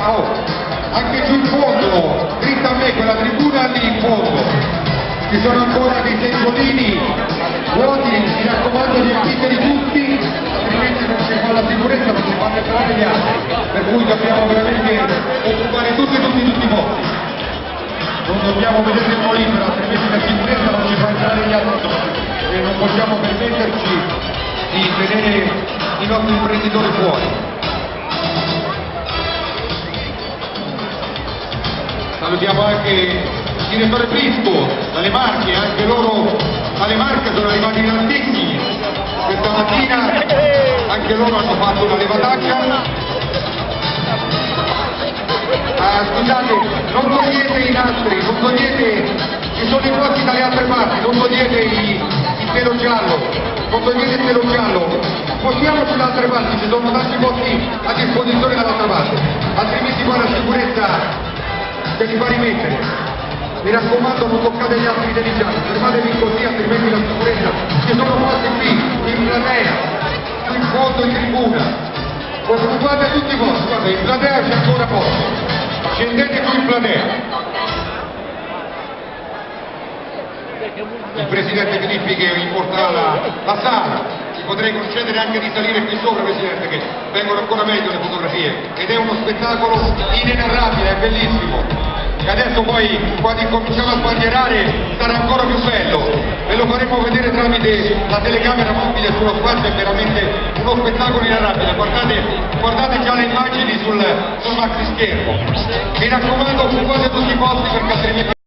Oh, anche giù in fondo, dritta a me, quella tribuna lì in fondo, ci sono ancora dei seggiolini vuoti, mi raccomando riempiteli tutti, altrimenti non si fa la sicurezza, non si fanno entrare gli altri, per cui dobbiamo veramente occupare tutti i posti, non dobbiamo vedere il libero, altrimenti la sicurezza non ci fa entrare gli altri e non possiamo permetterci di tenere i nostri imprenditori fuori. Salutiamo anche il direttore Prisco dalle Marche, anche loro alle Marche sono arrivati tantissimi questa mattina, anche loro hanno fatto una levataccia. Scusate, non togliete i nastri, non togliete, ci sono i posti dalle altre parti, non togliete il telo giallo, non togliete il telo giallo, spostiamo sulle altre parti, ci sono tanti posti a disposizione dall'altra parte, altrimenti poi la sicurezza se li fa rimettere. Mi raccomando, non toccate gli altri intelligenti, fermatevi così, altrimenti la sicurezza. Ci sono posti qui, in platea, qui in fondo in tribuna. Occupate tutti i posti, guarda, in platea c'è ancora posto. Scendete qui in platea. Il presidente Filippi che importerà la sala, ci potrei concedere anche di salire qui sopra, presidente, che vengono ancora meglio le fotografie, ed è uno spettacolo inenarrabile, è bellissimo. E adesso poi quando incominciamo a sbandierare sarà ancora più bello, ve lo faremo vedere tramite la telecamera mobile sullo sguardo, è veramente uno spettacolo inenarrabile, guardate già le immagini sul maxi schermo. Mi raccomando, occupate tutti i posti perché altrimenti